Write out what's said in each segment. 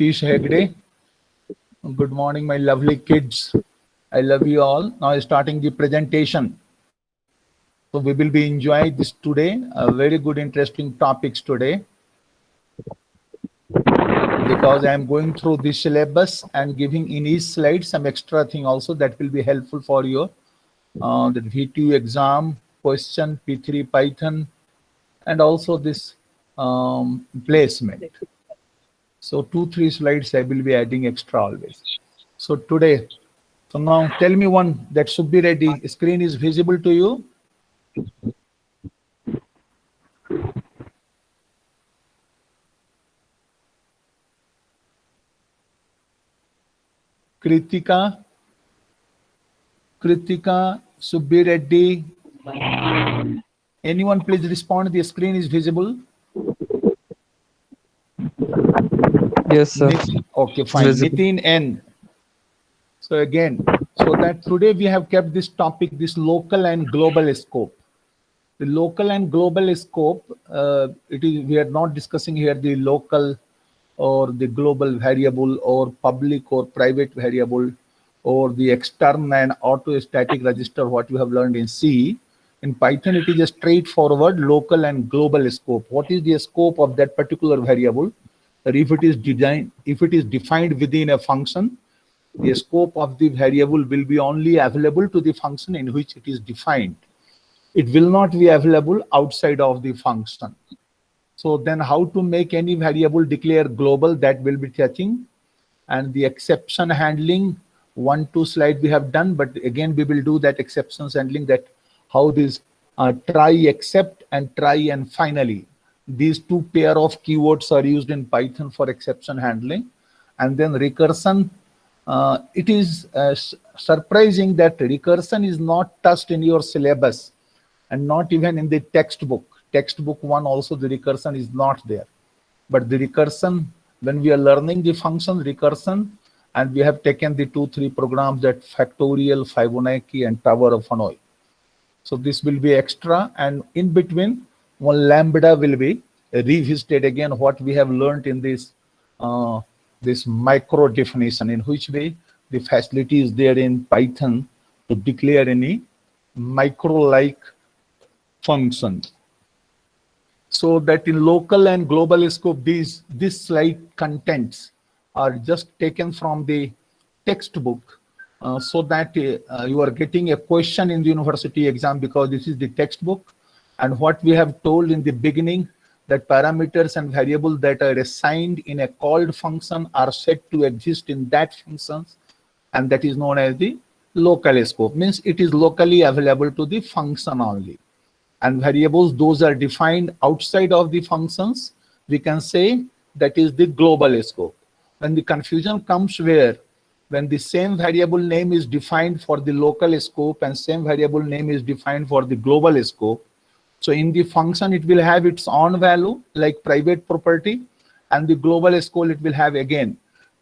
Nitish Hegde. Good morning, my lovely kids. I love you all. Now starting the presentation. So we will be enjoying this today. A very good, interesting topics today. Because I am going through the syllabus and giving in each slide some extra thing also that will be helpful for you. The V2 exam question, P3 Python, and also this placement. So 2-3 slides I will be adding extra always. So today, so now tell me one that should be ready. Screen is visible to you. Kritika, Subbi Reddy. Anyone please respond? The screen is visible. Yes, sir. Okay, fine. Nitin N. So again, so that today we have kept this topic, this local and global scope. The local and global scope, we are not discussing here the local or the global variable or public or private variable or the external and auto-static register, what you have learned in C. In Python, it is a straightforward local and global scope. What is the scope of that particular variable? That if it is defined within a function, the scope of the variable will be only available to the function in which it is defined. It will not be available outside of the function. So then how to make any variable declare global, that will be touching. And the exception handling, 1-2 slide we have done, but again we will do that exceptions handling, that how this try, except and try and finally. These two pair of keywords are used in Python for exception handling. And then recursion, it is surprising that recursion is not touched in your syllabus and not even in the textbook. Textbook 1 also the recursion is not there. But the recursion, when we are learning the function recursion, and we have taken the 2-3 programs, that factorial, Fibonacci, and Tower of Hanoi. So this will be extra, and in between, one lambda will be revisited again, what we have learned in this this micro definition, in which way the facility is there in Python to declare any micro-like function. So that in local and global scope, this slide contents are just taken from the textbook, so that you are getting a question in the university exam, because this is the textbook. And what we have told in the beginning, that parameters and variables that are assigned in a called function are said to exist in that functions, and that is known as the local scope. Means it is locally available to the function only. And variables, those are defined outside of the functions, we can say that is the global scope. When the confusion comes where, when the same variable name is defined for the local scope and same variable name is defined for the global scope, so in the function, it will have its own value, like private property, and the global scope it will have again.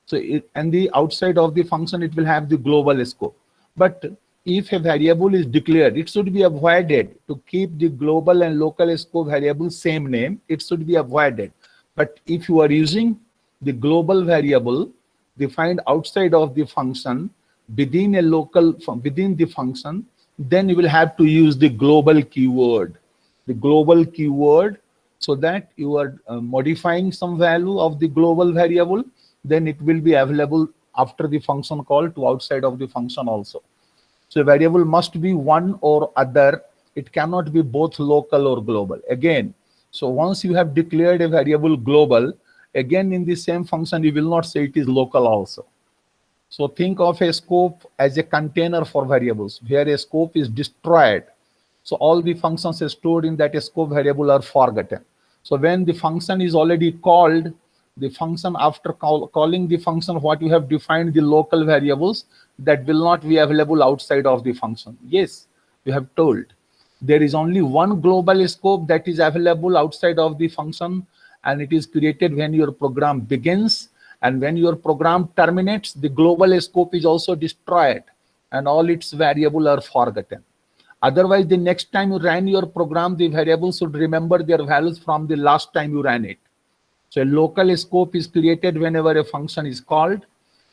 So and the outside of the function, it will have the global scope. But if a variable is declared, it should be avoided to keep the global and local scope variable same name. It should be avoided. But if you are using the global variable defined outside of the function within the function, then you will have to use the global keyword. The global keyword, so that you are modifying some value of the global variable, then it will be available after the function call to outside of the function also. So a variable must be one or other. It cannot be both local or global. Again, so once you have declared a variable global, again in the same function, you will not say it is local also. So think of a scope as a container for variables, where a scope is destroyed. So all the functions stored in that scope variable are forgotten. So when the function is already called, the function after calling the function, what you have defined the local variables, that will not be available outside of the function. Yes, you have told. There is only one global scope that is available outside of the function, and it is created when your program begins, and when your program terminates, the global scope is also destroyed and all its variables are forgotten. Otherwise, the next time you ran your program, the variables should remember their values from the last time you ran it. So a local scope is created whenever a function is called.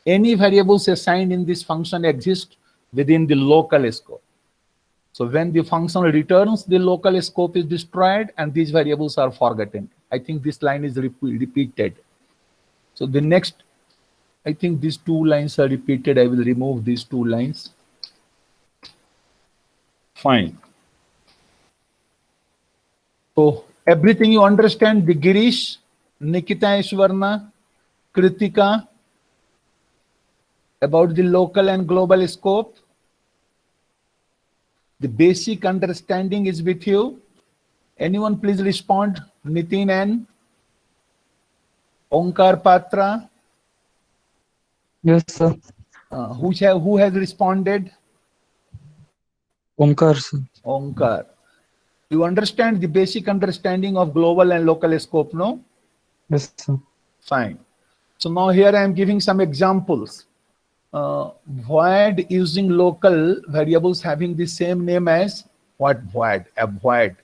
Any variables assigned in this function exist within the local scope. So when the function returns, the local scope is destroyed and these variables are forgotten. I think this line is repeated. So the next, I think these two lines are repeated. I will remove these two lines. Fine. So everything you understand, the Girish, Nikita Ishwarna, Kritika, about the local and global scope. The basic understanding is with you. Anyone please respond? Nitin N, Onkar Patra. Yes, sir. Who has responded? Omkar, sir. Onkar. You understand the basic understanding of global and local scope, no? Yes, sir. Fine. So now here I am giving some examples. Void using local variables having the same name as what? Void. A void.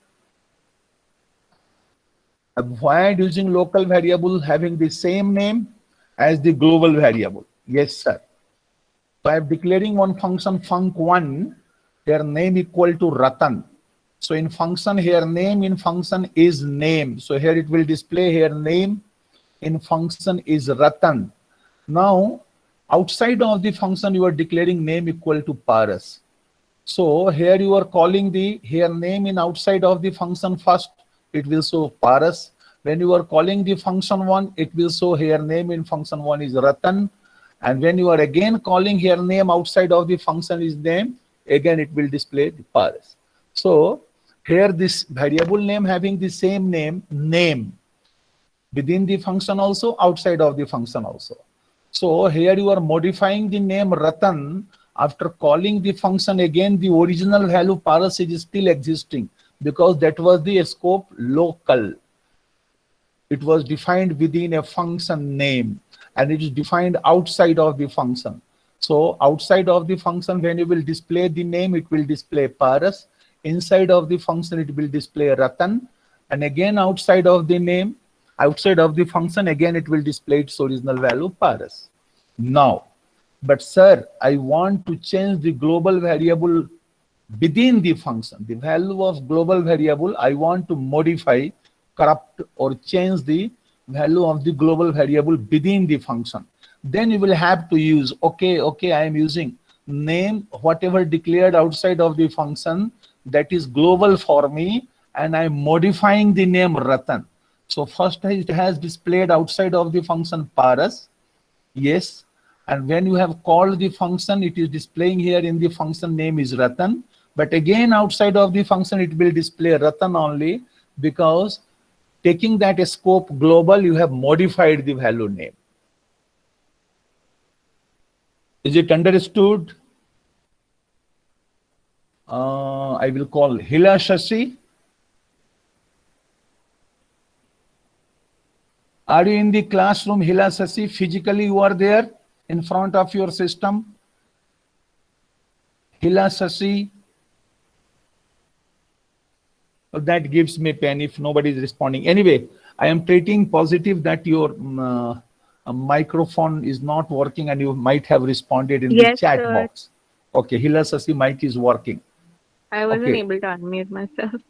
A void using local variable having the same name as the global variable. Yes, sir. So I am declaring one function func1, their name equal to Ratan. So in function here name in function is name. So here it will display here name in function is Ratan. Now outside of the function you are declaring name equal to Paras. So here you are calling the here name in outside of the function first, it will show Paras. When you are calling the function one, it will show here name in function one is Ratan. And when you are again calling here name outside of the function is name, again it will display the Paras. So here this variable name having the same name within the function also, outside of the function also. So here you are modifying the name Ratan. After calling the function again, the original value Paras is still existing because that was the scope local. It was defined within a function name and it is defined outside of the function. So outside of the function, when you will display the name, it will display Paras. Inside of the function, it will display Ratan. And again, outside of the name, outside of the function, again, it will display its original value Paras. Now, but sir, I want to change the global variable within the function. The value of global variable, I want to modify, corrupt or change the value of the global variable within the function. Then you will have to use, okay, I am using name, whatever declared outside of the function, that is global for me, and I am modifying the name Ratan. So first it has displayed outside of the function Paras, yes, and when you have called the function, it is displaying here in the function name is Ratan, but again outside of the function it will display Ratan only because taking that scope global, you have modified the value name. Is it understood? I will call Hila Shashi. Are you in the classroom, Hila Shashi? Physically you are there in front of your system? Hila Shashi. Well, that gives me pain if nobody is responding. Anyway, I am treating positive that your microphone is not working and you might have responded in the chat box. Okay, Hila Shashi mic is working. I wasn't able to unmute myself.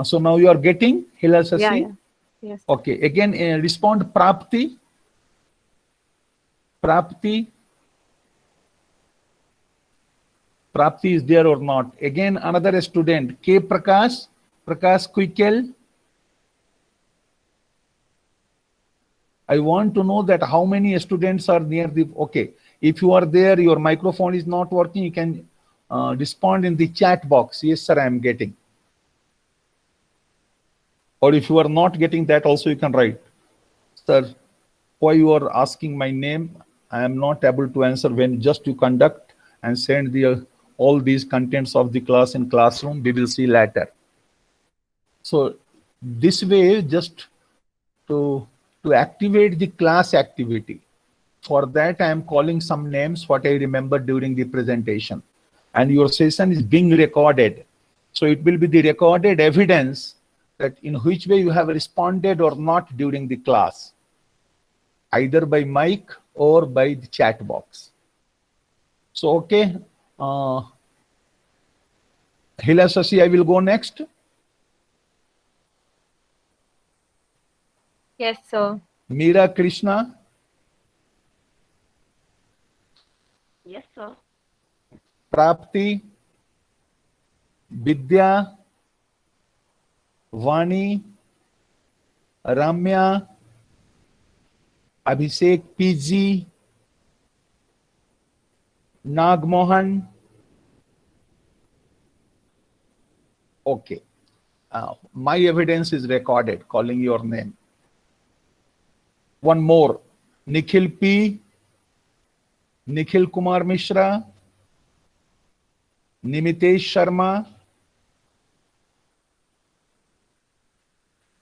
So now you are getting Hila Shashi? Yeah. Yes. Okay, again respond Prapti. Prapti. Prapti is there or not? Again another student, K. Prakash. Prakash Kuikel. I want to know that how many students are near the, okay. If you are there, your microphone is not working, you can respond in the chat box. Yes, sir, I am getting. Or if you are not getting that also, you can write. Sir, why you are asking my name? I am not able to answer when just you conduct and send the all these contents of the class in classroom. We will see later. So this way, just to activate the class activity. For that, I am calling some names, what I remember during the presentation. And your session is being recorded. So it will be the recorded evidence that in which way you have responded or not during the class, either by mic or by the chat box. So, okay. Hila Sasi, I will go next. Yes, sir. Meera Krishna, Yes, sir. Prapti, Vidya, Vani, Ramya, Abhishek PG, Nagmohan. Okay. My evidence is recorded, calling your name. One more. Nikhil P, Nikhil Kumar Mishra, Nimitesh Sharma.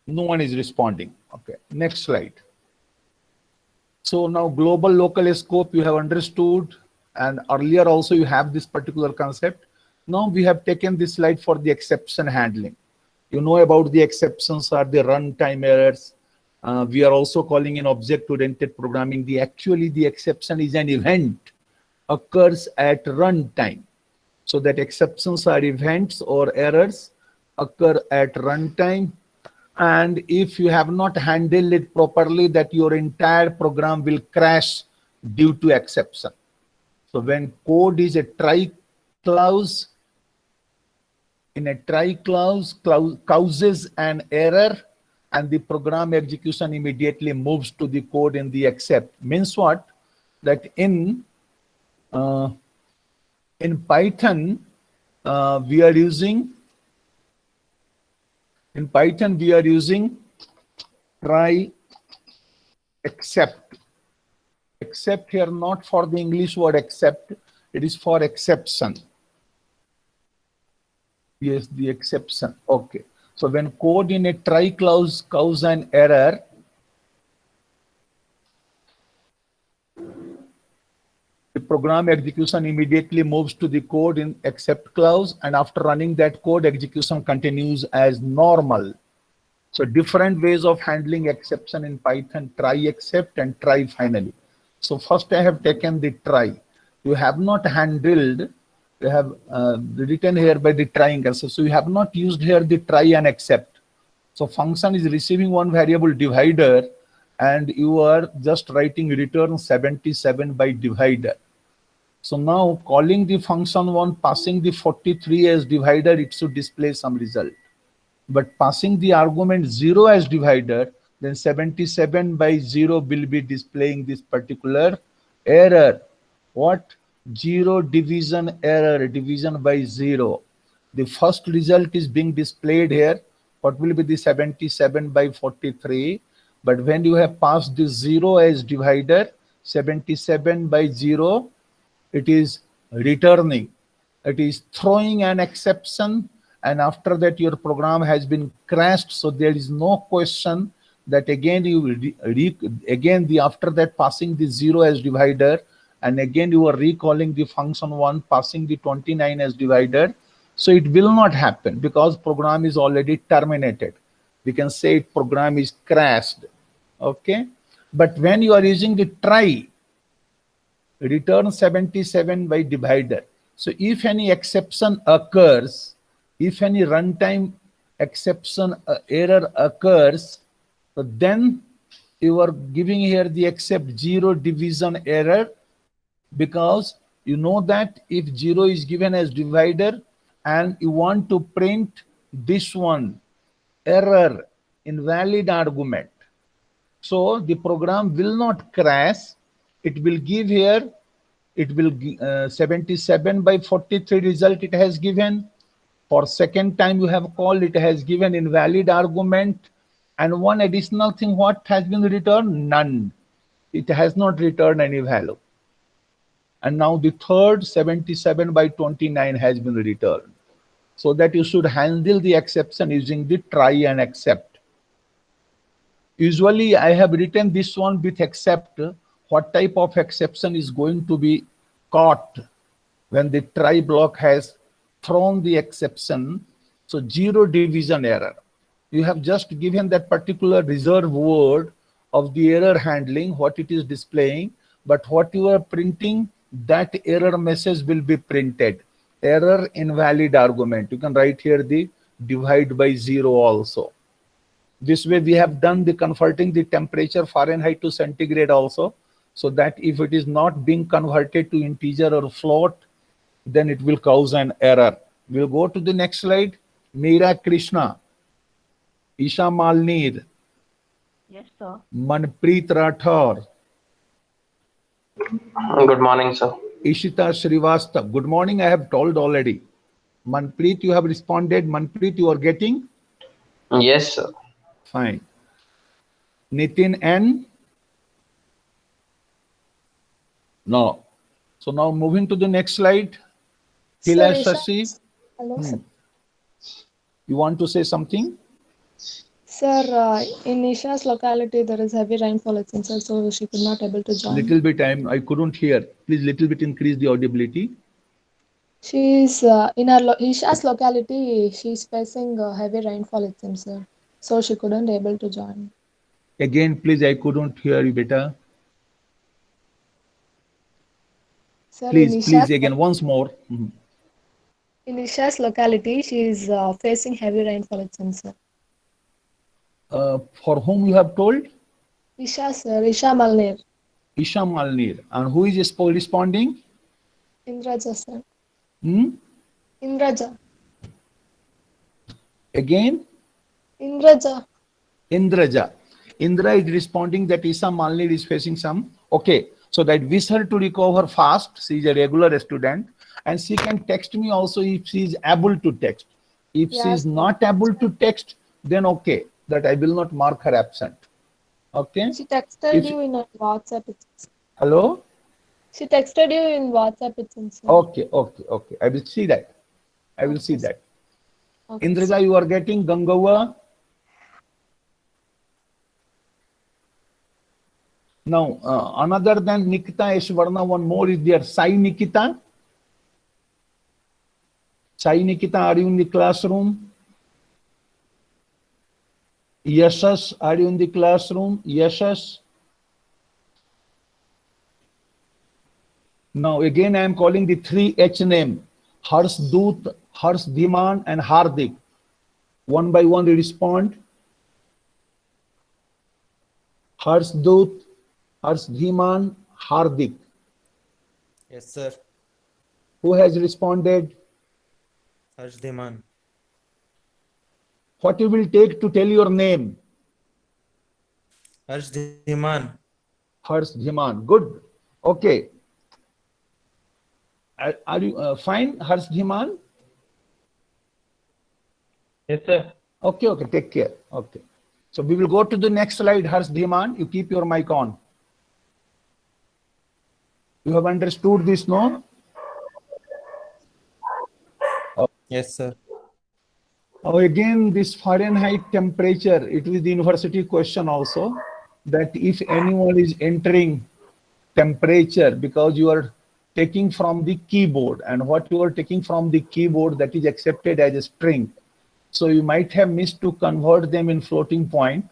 No one is responding. Okay, next slide. So now global local scope you have understood, and earlier also you have this particular concept. Now we have taken this slide for the exception handling. You know about the exceptions are the runtime errors. We are also calling in object-oriented programming. Actually the exception is an event occurs at runtime. So that exceptions are events or errors occur at runtime. And if you have not handled it properly, that your entire program will crash due to exception. So when code is a try clause, in a try clause causes an error, and the program execution immediately moves to the code in the except. Means what? That in Python we are using try except. Except here not for the English word except, it is for exception. Yes, the exception. Okay. So when code in a try clause causes an error, the program execution immediately moves to the code in except clause, and after running that code, execution continues as normal. So different ways of handling exception in Python: try except and try finally. So first I have taken the try. You have not handled, you have written here by the trying answer. So you have not used here the try and except. So function is receiving one variable divider, and you are just writing return 77 by divider. So now calling the function one, passing the 43 as divider, it should display some result. But passing the argument 0 as divider, then 77 by 0 will be displaying this particular error. What? 0 division error, division by 0. The first result is being displayed here. What will be the 77 by 43? But when you have passed the 0 as divider, 77 by 0, it is returning. It is throwing an exception, and after that your program has been crashed. So there is no question that again you will after that passing the 0 as divider, and again you are recalling the function one, passing the 29 as divider. So it will not happen because program is already terminated. We can say program is crashed. Okay. But when you are using the try, return 77 by divider. So if any exception occurs, if any runtime exception error occurs, so then you are giving here the except 0 division error, because you know that if 0 is given as divider and you want to print this one, error, invalid argument, so the program will not crash. It will give here, it will 77 by 43 result it has given. For second time you have called, it has given invalid argument, and one additional thing, what has been returned? None. It has not returned any value. And now the third 77 by 29 has been returned. So that you should handle the exception using the try and except. Usually I have written this one with except. What type of exception is going to be caught when the try block has thrown the exception? So 0 division error. You have just given that particular reserve word of the error handling, what it is displaying, but what you are printing, that error message will be printed. Error invalid argument. You can write here the divide by 0 also. This way we have done the converting the temperature Fahrenheit to centigrade also, so that if it is not being converted to integer or float, then it will cause an error. We'll go to the next slide. Meera Krishna, Isha Malneer, Yes, sir. Manpreet Rathore, Good morning, sir. Ishita Srivastava. Good morning, I have told already. Manpreet, you have responded. Manpreet, you are getting? Yes, sir. Fine. Nitin N? No. So now moving to the next slide. Hila Sir, Shashi, hello, sir. you want to say something? Sir, in Isha's locality, there is heavy rainfall, it seems, sir, so she could not able to join. Little bit, I couldn't hear. Please little bit increase the audibility. She's in her Isha's locality. She's facing heavy rainfall, it seems, sir. So she couldn't able to join. Again, please, I couldn't hear you better. Sir, Please again, once more. Mhm. in Isha's locality, she is facing heavy rainfall, it seems, sir. For whom you have told? Isha, sir, Isha Malneer, Isha Malneer. And who is responding? Indraja, sir. Hmm? Indraja, Again? Indraja. Indraja. Indra is responding that Isha Malneer is facing some. Okay. So that wish her to recover fast. She is a regular student. And she can text me also if she is able to text. If she Yes, is not able to text, then okay. That I will not mark her absent. Okay. She texted If- you in a WhatsApp, it seems. Hello? She texted you in WhatsApp, it seems, sir. Okay. I will see that. I will see Okay, that. Okay, sir. Indraja, you are getting Gangawa. Now, another than Nikita Ishwarna, one more is there. Sai Nikita. Sai Nikita, are you in the classroom? Yashas, are you in the classroom? Yashas. Now, again, I am calling the 3H name. Harsh Doot, Harsh Dhiman, and Hardik. One by one, respond. Harsh Doot, Harsh Dhiman, Hardik. Yes, sir. Who has responded? Harsh Dhiman. What you will take to tell your name? Harsh Dhiman. Harsh Dhiman. Good. Okay. Are you fine, Harsh Dhiman? Yes, sir. Okay. Take care. Okay. So we will go to the next slide, Harsh Dhiman. You keep your mic on. You have understood this, no? Yes, sir. Now again, this Fahrenheit temperature, it is the university question also, that if anyone is entering temperature, because you are taking from the keyboard, and what you are taking from the keyboard, that is accepted as a string. So you might have missed to convert them in floating point.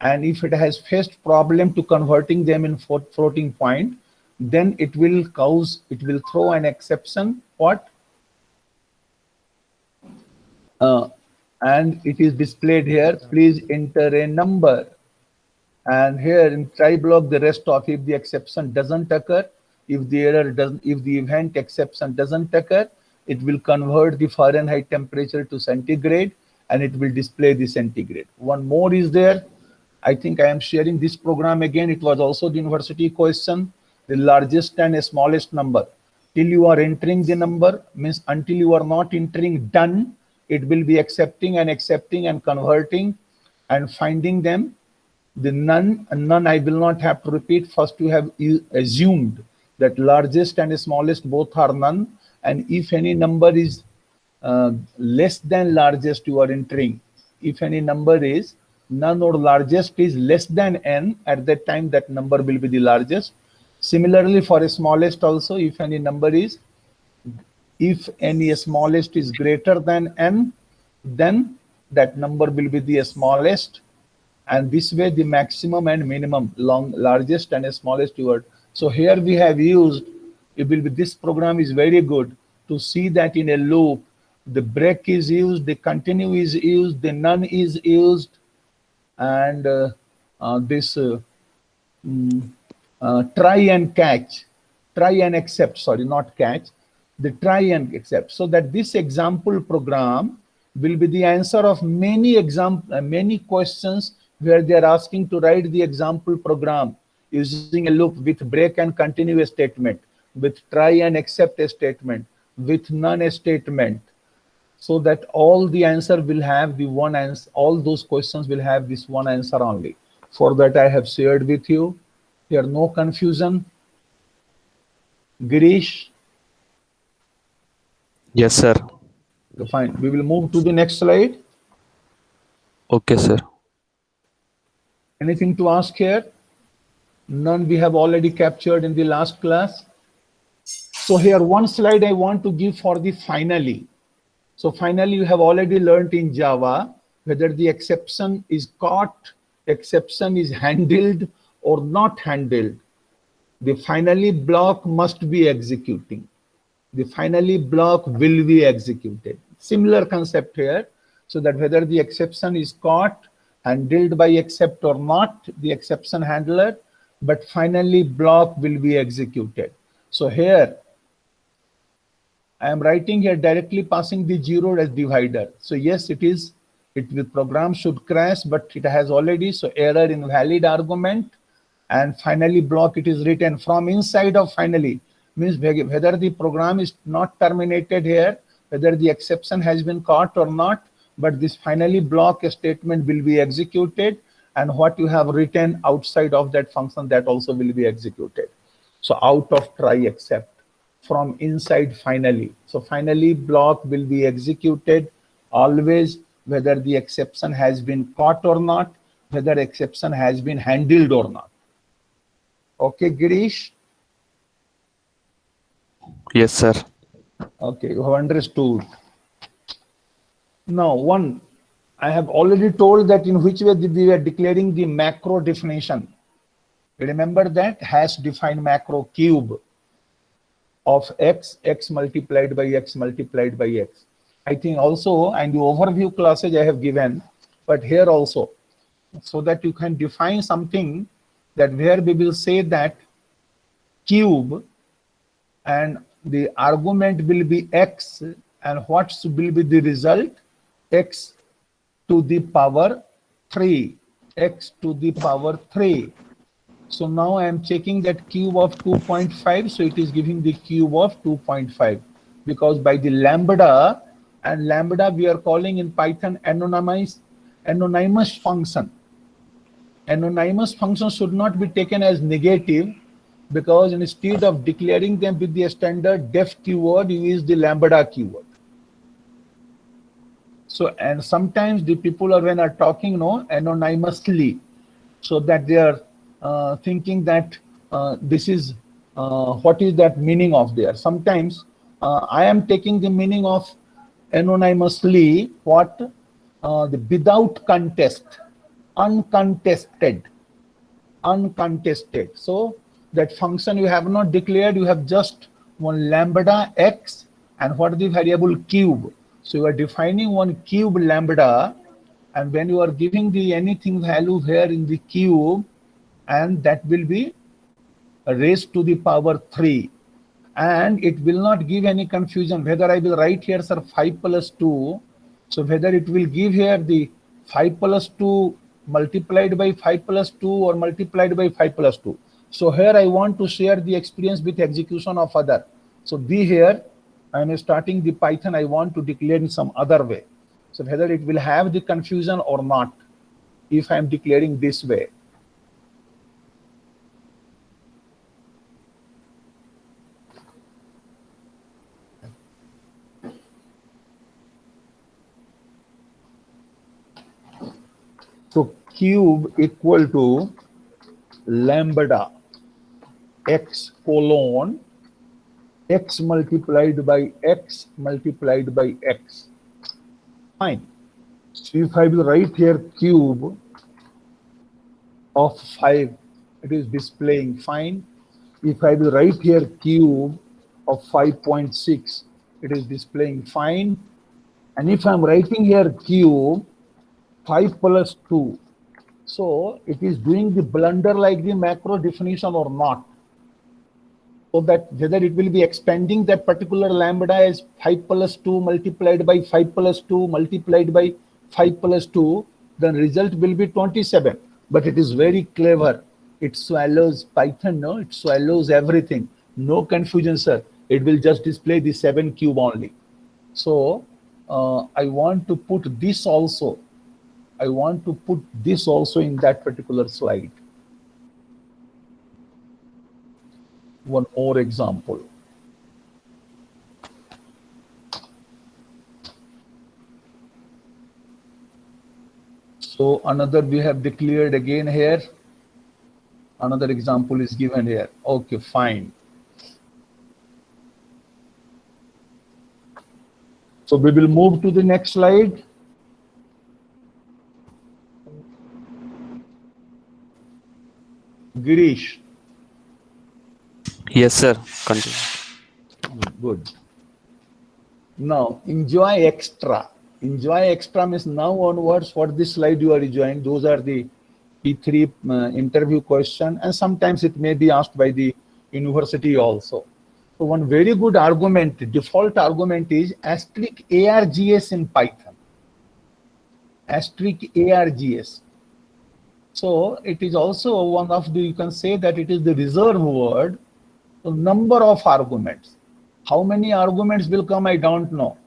And if it has faced problem to converting them in floating point, then it will throw an exception. What? And it is displayed here. Please enter a number. And here in try block, the rest of, if the exception doesn't occur, if the event exception doesn't occur, it will convert the Fahrenheit temperature to centigrade, and it will display the centigrade. One more is there. I think I am sharing this program again. It was also the university question. The largest and smallest number. Till you are entering the number, means until you are not entering done, it will be accepting and converting and finding them. The none I will not have to repeat. First you have assumed that largest and smallest both are none, and if any number is less than largest you are entering. If any number is none or largest is less than n, at that time that number will be the largest. Similarly for a smallest also, if any smallest is greater than n, then that number will be the smallest, and this way the maximum and minimum, largest and smallest word. So here we have used, it will be, this program is very good to see that in a loop the break is used, the continue is used, the none is used, and this try and catch, try and accept, sorry, not catch, the try and accept. So that this example program will be the answer of many questions where they are asking to write the example program using a loop with break and continue a statement, with try and accept a statement, with none a statement, so that all the answer will have the one answer, all those questions will have this one answer only. For that I have shared with you. Here no confusion. Girish? Yes, sir. Okay, fine. We will move to the next slide. Okay, sir. Anything to ask here? None we have already captured in the last class. So here one slide I want to give for the finally. So finally you have already learned in Java whether the exception is caught, exception is handled or not handled. The finally block must be executing. The finally block will be executed. Similar concept here. So that whether the exception is caught, handled by except or not, the exception handler, but finally block will be executed. So here I am writing here directly passing the 0 as divider. So yes, it is, the program should crash, but it has already, so error invalid argument, and finally block, it is written from inside of finally, means whether the program is not terminated here, whether the exception has been caught or not, but this finally block statement will be executed, and what you have written outside of that function, that also will be executed. So out of try except, from inside finally. So finally block will be executed always, whether the exception has been caught or not, whether exception has been handled or not. Okay, Girish? Yes, sir. Okay, you have understood. Now, one, I have already told that in which way we were declaring the macro definition. Remember that hash defined macro cube of x, x multiplied by x multiplied by x. I think also, and the overview classes I have given, but here also, so that you can define something that where we will say that cube and the argument will be x, and what will be the result? X to the power 3, x to the power 3. So now I am checking that cube of 2.5, so it is giving the cube of 2.5, because by the lambda, and lambda we are calling in Python anonymous function. Anonymous function should not be taken as negative, because instead of declaring them with the standard def keyword, you use the lambda keyword. So, and sometimes the people are, when are talking anonymously, so that they are thinking that this is what is that meaning of there. Sometimes I am taking the meaning of anonymously, what the without contest, uncontested. So that function you have not declared, you have just one lambda x, and what is the variable cube. So you are defining one cube lambda, and when you are giving the anything value here in the cube, and that will be raised to the power 3, and it will not give any confusion whether I will write here, sir, 5 plus 2. So whether it will give here the 5 plus 2 multiplied by 5 plus 2 or multiplied by 5 plus 2. So here I want to share the experience with execution of other. So be here, I am starting the Python, I want to declare in some other way. So whether it will have the confusion or not, if I am declaring this way. So cube equal to lambda x colon x multiplied by x multiplied by x. Fine. So if I will write here cube of 5, it is displaying fine. If I will write here cube of 5.6, it is displaying fine. And if I'm writing here cube 5 plus 2, so it is doing the blunder like the macro definition or not. So that whether it will be expanding that particular lambda as 5 plus 2 multiplied by 5 plus 2 multiplied by 5 plus 2, the result will be 27. But it is very clever. It swallows Python, no? It swallows everything. No confusion, sir. It will just display the 7 cube only. So I want to put this also. I want to put this also in that particular slide. One more example. So another we have declared again here. Another example is given here. Okay, fine. So we will move to the next slide. Girish. Yes, sir. Continue. Good. Now, enjoy extra. Enjoy extra means now onwards, for this slide you are enjoying, those are the P3 interview question, and sometimes it may be asked by the university also. So one very good argument, default argument is asterisk ARGS in Python. Asterisk ARGS. So it is also one of the, you can say that it is the reserve word, so number of arguments. How many arguments will come, I don't know.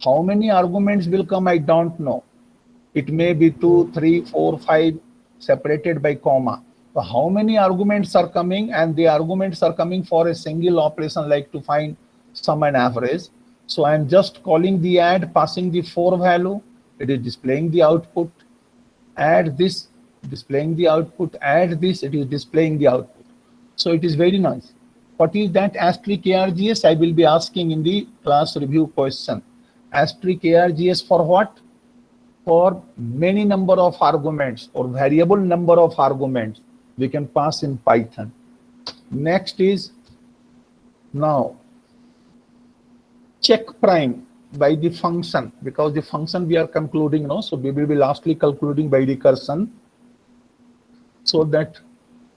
How many arguments will come, I don't know. It may be 2, 3, 4, 5 separated by comma. So how many arguments are coming, and the arguments are coming for a single operation like to find sum and average. So I am just calling the add, passing the 4 value. It is displaying the output. Add this, displaying the output. Add this, it is displaying the output. So it is very nice. What is that asterisk ARGS? I will be asking in the class review question. Asterisk ARGS for what? For many number of arguments or variable number of arguments we can pass in Python. Next is now check prime by the function, because the function we are concluding now, so we will be lastly concluding by recursion, so that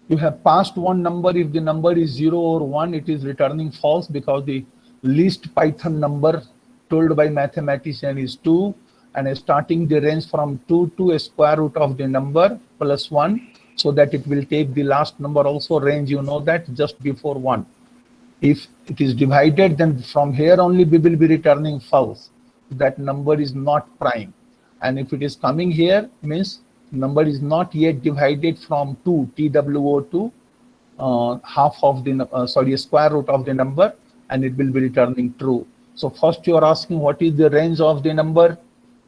you have passed one number. If the number is 0 or 1, it is returning false, because the least Python number told by mathematician is 2, and starting the range from 2 to a square root of the number plus 1, so that it will take the last number also range, you know that, just before 1. If it is divided, then from here only we will be returning false. That number is not prime. And if it is coming here, means number is not yet divided from 2, TWO to half of the, square root of the number, and it will be returning true. So first you are asking what is the range of the number.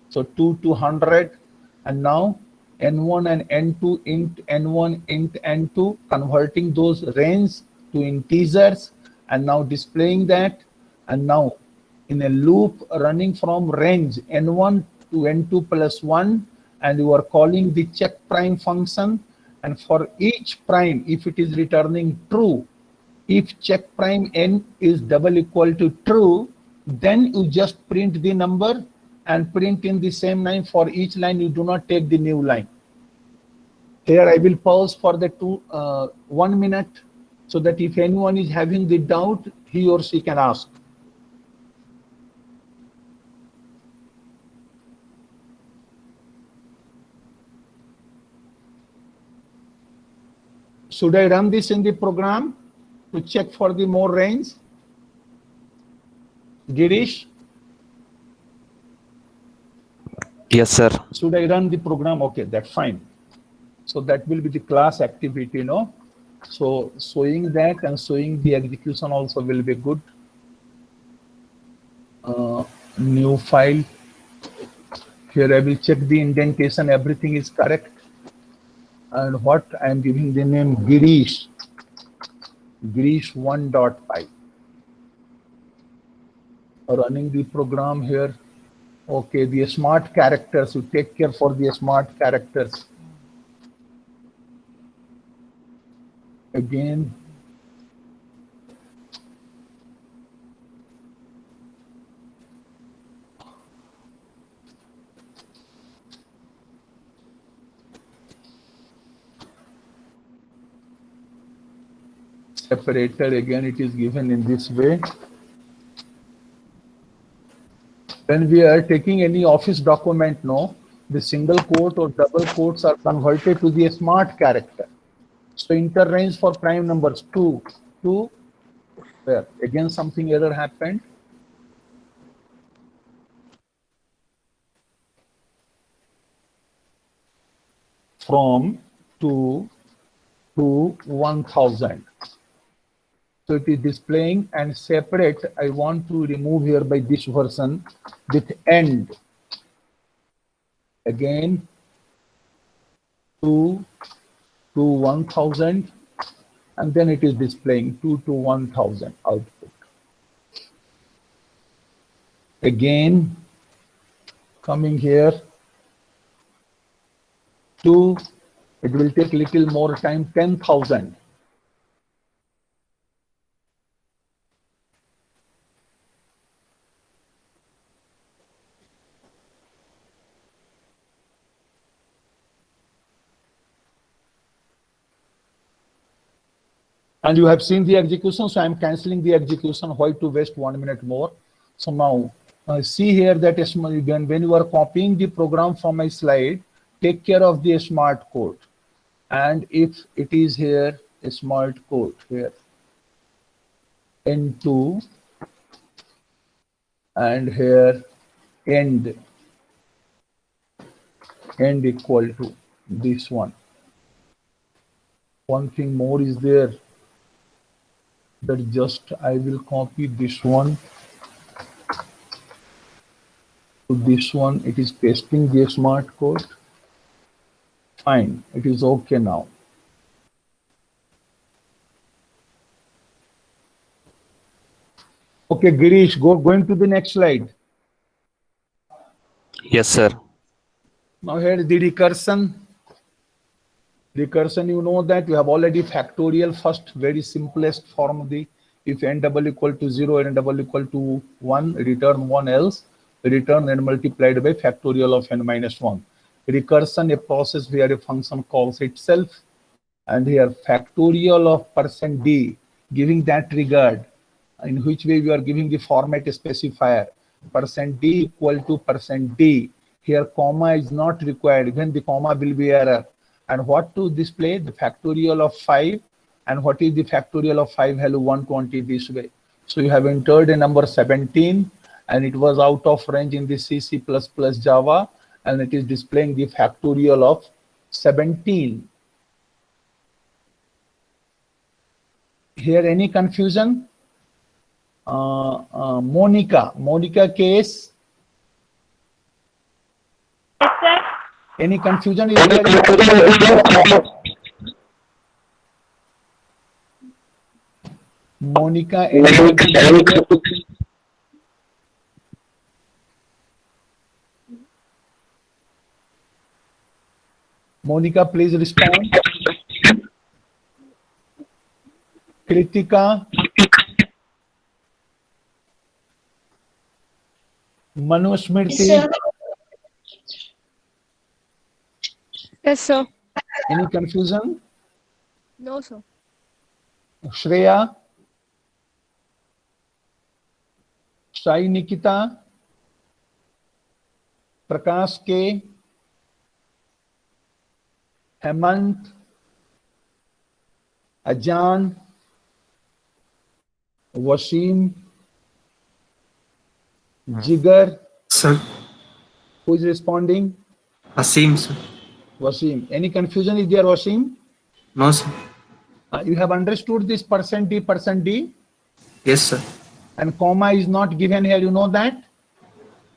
So 2 to 100, and now n1 and n2 int n1 int n2, converting those range to integers, and now displaying that, and now in a loop running from range n1 to n2 plus 1, and you are calling the check prime function, and for each prime, if it is returning true, if check prime n is double equal to true, then you just print the number and print in the same line. For each line you do not take the new line. Here I will pause for the 1 minute, so that if anyone is having the doubt, he or she can ask. Should I run this in the program to check for the more range? Girish? Yes, sir. Should I run the program? Okay, that's fine. So that will be the class activity, you know. So showing that and showing the execution also will be good. New file. Here I will check the indentation, everything is correct. And what I am giving the name Girish. Girish 1.py. Running the program here. Okay, the smart characters. You take care for the smart characters. Again. Separated, again it is given in this way. When we are taking any office document, no, the single quote or double quotes are converted to the smart character. So interrange for prime numbers 2, where again something error happened. From 2 to 1000. So it is displaying, and separate, I want to remove here by this version with end. Again, 2 to 1000, and then it is displaying 2 to 1000 output. Again, coming here, 2, it will take little more time, 10,000. And you have seen the execution, so I'm canceling the execution. Why to waste 1 minute more? So now, see here that again, when you are copying the program from my slide, take care of the smart code. And if it is here, a smart code here, N2, and here end equal to this one. One thing more is there, that just I will copy this one to this one. It is pasting the smart code. Fine, it is okay now. Okay, Girish, going to the next slide. Yes, sir. Now here is the recursion. Recursion, you know that you have already factorial first, very simplest form. The if n double equal to 0 and n double equal to 1, return 1, else return n multiplied by factorial of n minus 1. Recursion, a process where a function calls itself, and here factorial of %d, giving that regard, in which way we are giving the format specifier, %d equal to %d. Here comma is not required, even the comma will be error. And what to display? The factorial of 5. And what is the factorial of 5? Value 120 this way. So you have entered a number 17, and it was out of range in the C++ Java, and it is displaying the factorial of 17. Here any confusion? Monica case? Yes, sir. Any confusion is there? Monica, any confusion? Monica, please respond. Kritika? Manusmriti? Yes, sir. Any confusion? No, sir. Shreya? Sai Nikita? Prakash K? Hemant? Ajan? Wasim? Jigar? Sir, Who is responding? Asim, sir. Wasim. Any confusion is there, Wasim? No, sir. You have understood this %d? Yes, sir. And comma is not given here, you know that?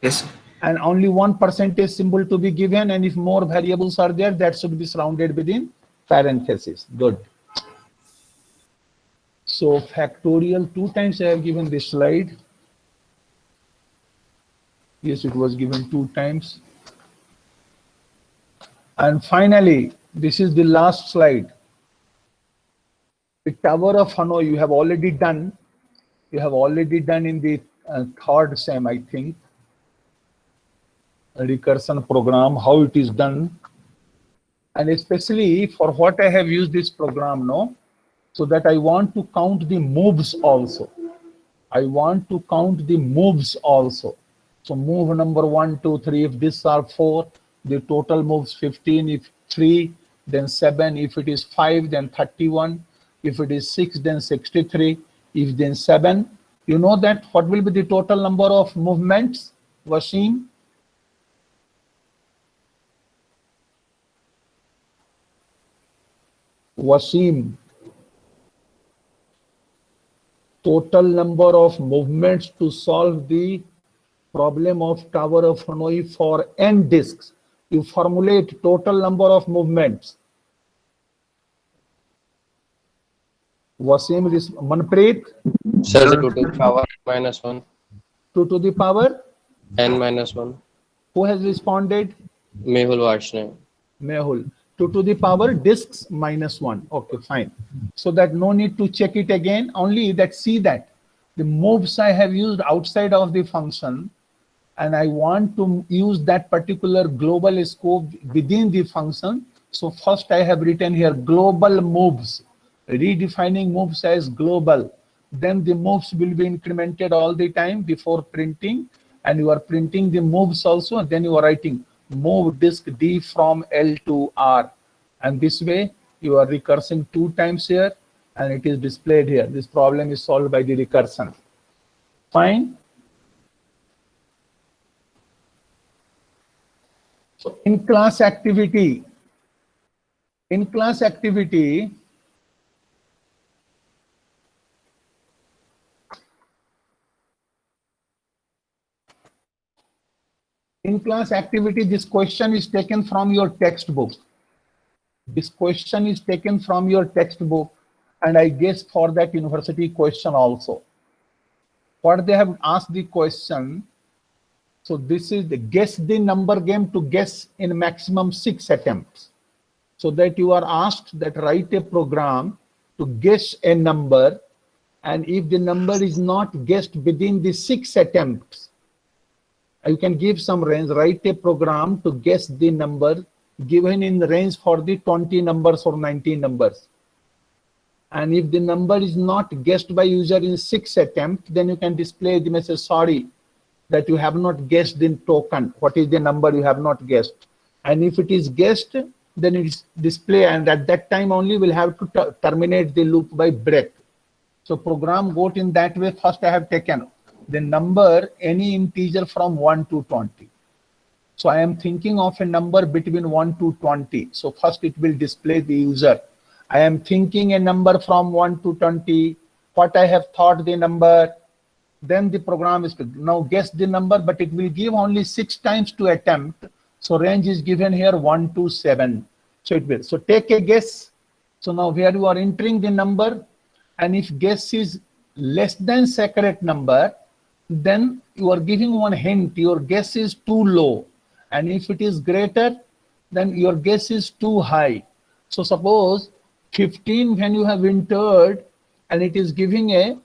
Yes, sir. And only 1% symbol to be given, and if more variables are there, that should be surrounded within parentheses. Good. So factorial, 2 times I have given this slide. Yes, it was given 2 times. And finally, this is the last slide. The Tower of Hanoi you have already done. You have already done in the third sem, I think. A recursion program, how it is done. And especially for what I have used this program, no? So that I want to count the moves also. I want to count the moves also. So move number 1, 2, 3, if these are 4, the total moves 15, if 3, then 7, if it is 5, then 31, if it is 6, then 63, if then 7. You know that what will be the total number of movements, Wasim? Wasim. Total number of movements to solve the problem of Tower of Hanoi for n disks. You formulate total number of movements. Wasim, Manpreet? Sir, 2 to the power -1. 2 to the power? n-1. Who has responded? Mehul Varshney. Mehul. 2 to the power disks -1. Okay, fine. So that no need to check it again, only that see that the moves I have used outside of the function, and I want to use that particular global scope within the function. So first I have written here global moves, redefining moves as global. Then the moves will be incremented all the time before printing, and you are printing the moves also, and then you are writing move disk D from L to R. And this way you are recursing 2 times here, and it is displayed here. This problem is solved by the recursion. Fine. So in class activity, in class activity, this question is taken from your textbook. This question is taken from your textbook, and I guess for that university question also. What they have asked the question, so this is the guess the number game to guess in maximum 6 attempts. So that you are asked that write a program to guess a number, and if the number is not guessed within the 6 attempts, you can give some range, write a program to guess the number given in the range for the 20 numbers or 19 numbers. And if the number is not guessed by user in 6 attempts, then you can display the message, sorry, that you have not guessed in token. What is the number you have not guessed? And if it is guessed, then it is display, and at that time only we'll have to terminate the loop by break. So program got in that way. First I have taken the number, any integer from 1 to 20. So I am thinking of a number between 1 to 20. So first it will display the user. I am thinking a number from 1 to 20, what I have thought the number. Then the program is to now guess the number, but it will give only 6 times to attempt. So range is given here 1 to 7. So it will. So take a guess. So now here you are entering the number, and if guess is less than sacred number, then you are giving one hint, your guess is too low. And if it is greater, then your guess is too high. So suppose 15 when you have entered and it is giving a,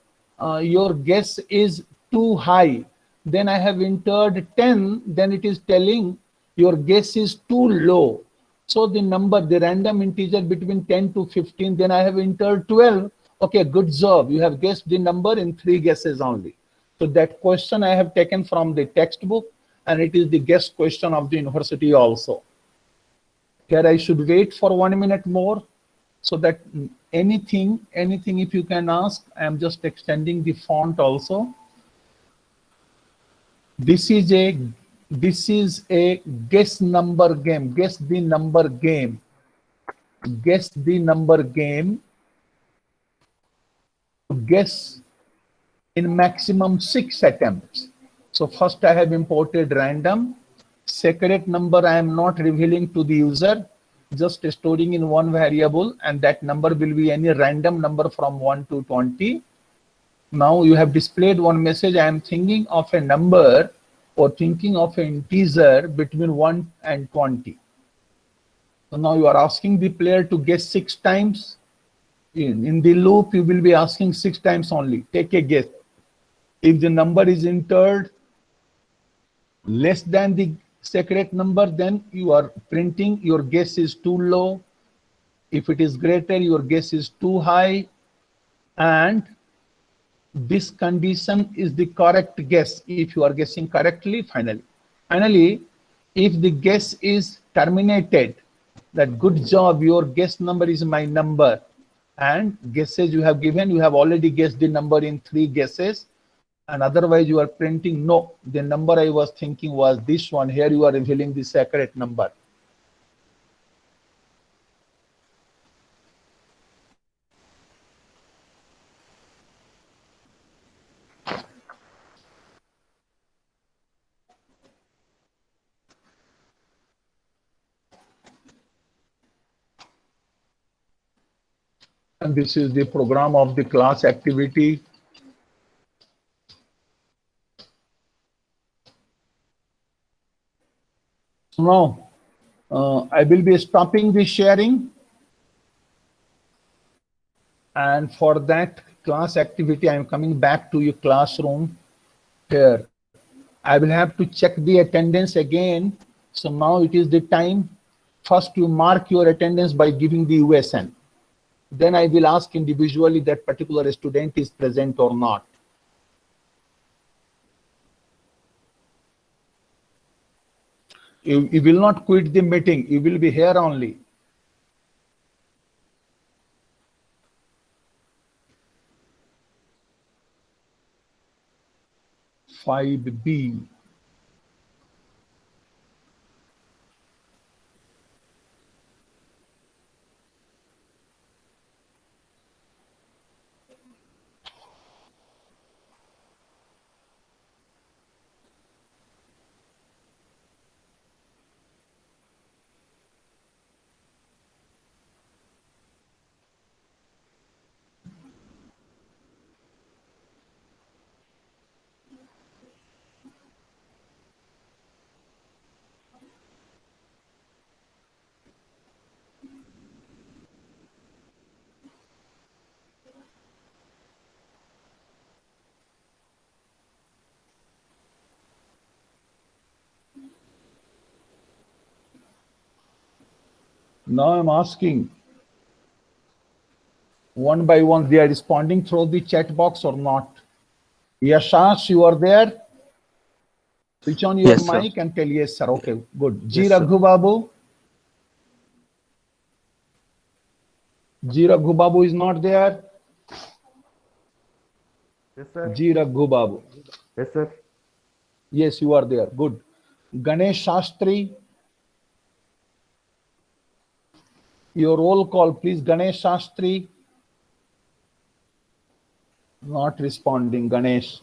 your guess is too high. Then I have entered 10, then it is telling your guess is too low. So the number, the random integer between 10 to 15, then I have entered 12. Okay, good job. You have guessed the number in 3 guesses only. So that question I have taken from the textbook, and it is the guess question of the university also. Here I should wait for 1 minute more, so that anything if you can ask. I am just extending the font also. This is a guess number game. Guess the number game. Guess the number game. Guess in maximum 6 attempts. So first I have imported random. Sacred number I am not revealing to the user, just storing in one variable, and that number will be any random number from 1 to 20. Now you have displayed one message. I am thinking of a number or thinking of an integer between 1 and 20. So now you are asking the player to guess 6 times. In the loop, you will be asking 6 times only. Take a guess. If the number is entered less than the secret number, then you are printing your guess is too low. If it is greater, your guess is too high. And this condition is the correct guess. If you are guessing correctly, finally, if the guess is terminated, that good job, your guess number is my number, and guesses you have given, you have already guessed the number in 3 guesses, and otherwise you are printing, no, the number I was thinking was this one. Here you are revealing the secret number. And this is the program of the class activity. So now, I will be stopping the sharing. And for that class activity, I am coming back to your classroom here. I will have to check the attendance again. So now it is the time. First, you mark your attendance by giving the USN. Then I will ask individually that particular student is present or not. You will not quit the meeting. You will be here only. Five B. Now I'm asking, one by one, they are responding through the chat box or not? Yashash, you are there? Switch on your Yes, sir. mic and tell yes, sir. Okay, good. G. Yes, sir. Raghu Babu? G. Raghu Babu is not there? Yes, sir. G. Raghu Babu. Yes, sir. Yes, you are there. Good. Ganesh Shastri? Your roll call, please. Ganesh Shastri? Not responding, Ganesh.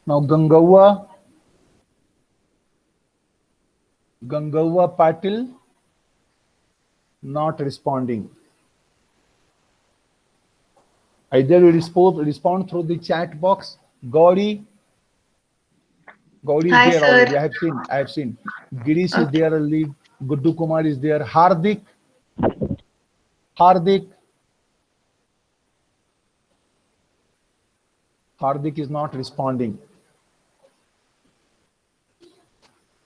Now Gangawa? Gangawa Patil? Not responding. Either you respond through the chat box. Gauri? Gauri is Hi, there sir. already. I have seen. Girish is there, lead. Guddu Kumar is there. Hardik? Hardik is not responding.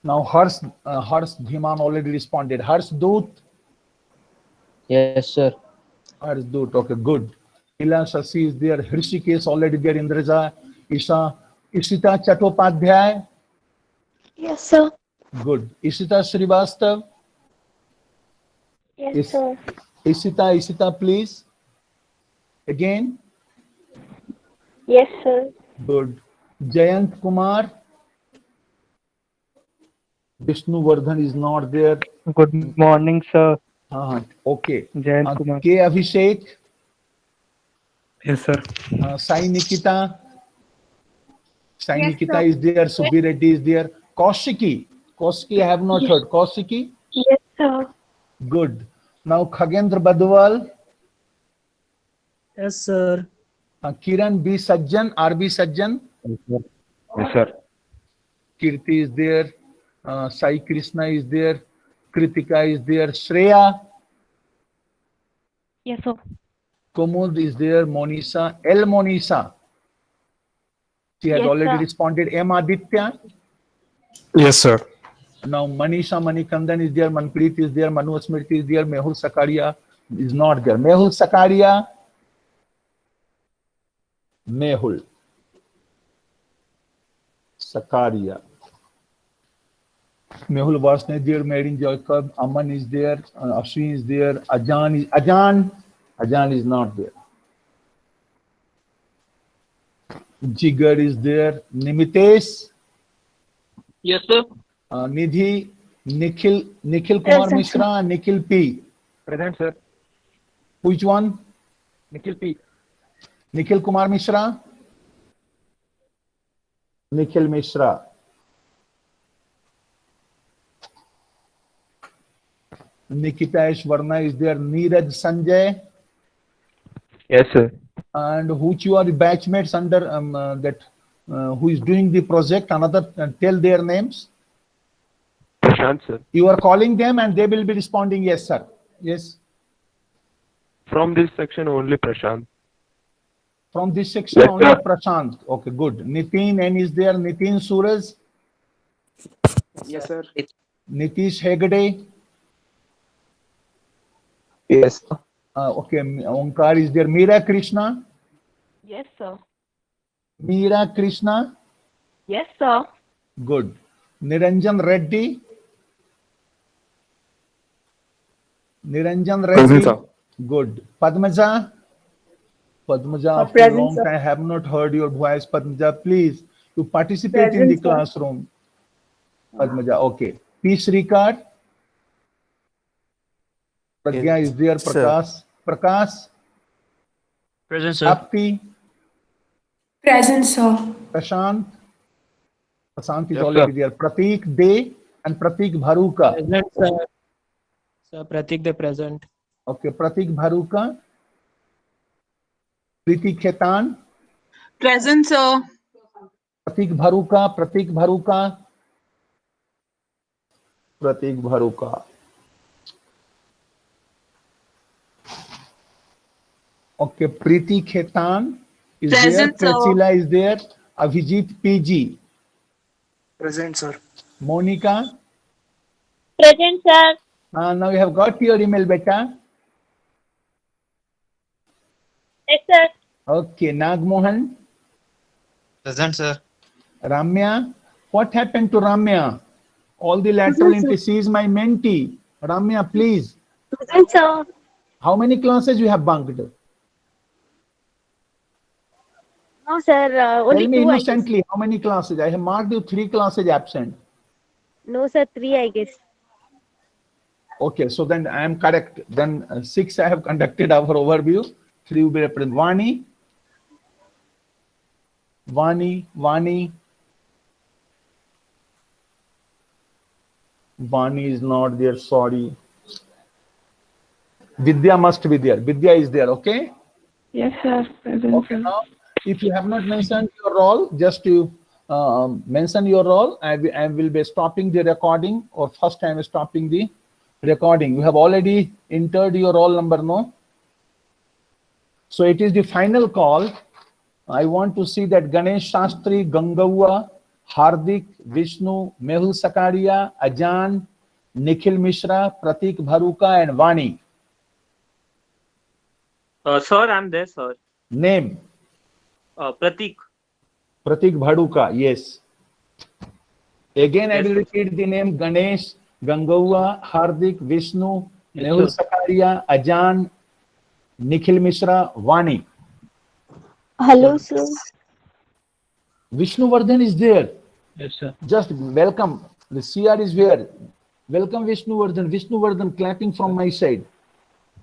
Now Harsh Dhiman already responded. Harsh Doot? Yes, sir. Harsh Doot, okay, good. Ila Sasi is there. Hrishikesh already there. Indraja, Isha, Ishita Chattopadhyay? Yes, sir. Good. Ishita Srivastav? Yes, Yes. sir. Ishita, please. Again? Yes, sir. Good. Jayant Kumar? Vishnu Vardhan is not there. Good morning, sir. Okay. Jayant Kumar. K. Abhishek? Yes, sir. Sai Nikita? Sai Yes, Nikita sir. is there. Subhi Reddy is there. Kaushiki? I have not heard. Kaushiki? Yes, sir. Good. Now Khagendra Badwal? Yes, sir. Kiran B. Sajjan? RB Sajjan? Yes, sir. Kirti is there. Sai Krishna is there. Kritika is there. Shreya. Yes, sir. Kumud is there. Monisa. L. Monisa. She has Yes, already sir. responded. M. Aditya. Yes, sir. Now Manisha Manikandan is there. Manpreet is there. Manu Smriti is there. Mehul Sakaria is not there. Mehul Sakaria. Mehul Sakaria. Mehul Varsne is there. Marin Jacob. Aman is there. Ashwin is there. Ajan is not there. Jigar is there. Nimitesh. Yes, sir. Nidhi. Nikhil Kumar Present, Mishra. Nikhil P. Present, sir. Which one? Nikhil P. Nikhil Kumar Mishra. Nikhil Mishra. Nikita Ishwarna is there. Neeraj Sanjay. Yes, sir. And which you are batchmates under who is doing the project? Another tell their names. Prashant, sir. You are calling them and they will be responding yes, sir. Yes. From this section, only Prashant. From this section Yes, only sir. Prashant. Okay, good. Nitin N is there. Nitin Suraj. Yes, sir. Nitish Hegde. Yes. Okay, Omkar is there. Meera Krishna. Yes, sir. Meera Krishna. Yes, sir. Good. Niranjan Reddy. Niranjan Reddy. Present, sir. Good. Padmaja. Padmaja, after a present, long sir. time, I have not heard your voice. Padmaja, please, you participate in the Present, sir. classroom. Padmaja, okay. P. Srikar. Pragya Yes, is there. sir. Prakash. Prakash. Present, sir. Apti. Present, sir. Prashant. Prashant is Yes, already sir. there. Pratik De and Pratik Bharuka. Present, sir. Sir, Pratik the present. Okay, Pratik Bharuka. Preeti Khetan. Present, sir. Pratik Bharuka. Pratik Bharuka. Pratik Bharuka. Okay, Preeti Khetan is Present, there. sir. Priscilla is there. Avijit PG. Present, sir. Monica. Present, sir. Now you have got your email, beta. Yes, sir. Okay, Nagmohan. Present, sir. Ramya. What happened to Ramya? All the lateral entity is my mentee. Ramya, please. Present, sir. How many classes you have bunked? No, sir. Only Tell me 2, I guess. innocently, how many classes? I have marked you 3 classes absent. No, sir. 3, I guess. Okay, so then I am correct. Then 6 I have conducted our overview. 3 will be represented. Vani. Vani. Vani. Vani is not there, sorry. Vidya must be there. Vidya is there, okay? Yes, sir. Present, Okay, now if you have not mentioned your role, just to mention your role, I will be stopping the recording, or first time stopping the recording. You have already entered your roll number, no? So it is the final call. I want to see that Ganesh Shastri, Gangawa, Hardik, Vishnu, Mehul Sakaria, Ajan, Nikhil Mishra, Pratik Bharuka, and Vani. Sir, I'm there, sir. Name. Pratik. Pratik Bharuka, yes. Again, I Yes, will sir. repeat the name: Ganesh, Gangawa, Hardik, Vishnu, Yes, Mehul sir. Sakaria, Ajan, Nikhil Mishra, Vani. Hello, sir. Vishnu Vardhan is there. Yes, sir. Just welcome. The CR is here. Welcome, Vishnu Vardhan. Vishnu Vardhan clapping from my side.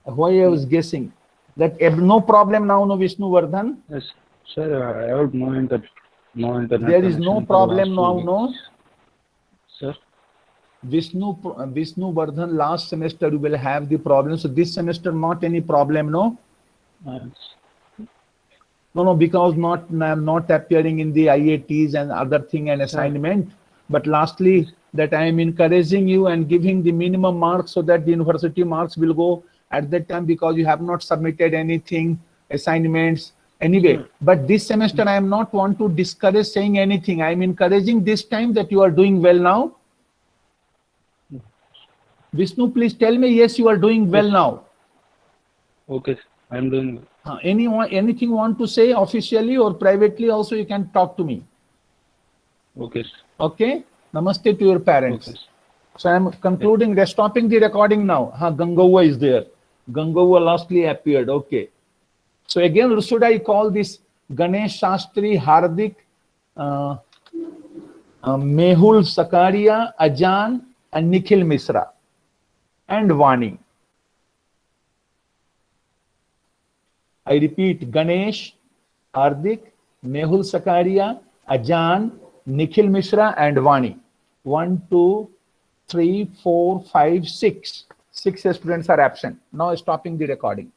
Why I was guessing that no problem now, no Vishnu Vardhan. Yes, sir. I have no internet. There is no connection for problem last 2 now, weeks. no. Sir. Vishnu Vardhan, last semester you will have the problem. So this semester not any problem, no. Uh, No, because I'm not appearing in the IATs and other thing and assignment. But lastly, that I am encouraging you and giving the minimum marks so that the university marks will go at that time, because you have not submitted anything, assignments anyway. But this semester I am not want to discourage saying anything. I am encouraging this time that you are doing well now. Vishnu, please tell me, yes, you are doing well now. Okay, I'm doing well. Anything want to say officially or privately also, you can talk to me. Okay. Okay. Namaste to your parents. Okay. So I am concluding, stopping the recording now. Gangawa is there. Gangawa lastly appeared. Okay. So again, should I call this Ganesh Shastri, Hardik, Mehul Sakaria, Ajan, and Nikhil Misra, and Vani. I repeat, Ganesh, Hardik, Mehul Sakaria, Ajan, Nikhil Misra, and Vani. 1, 2, 3, 4, 5, 6. 6 students are absent. Now stopping the recording.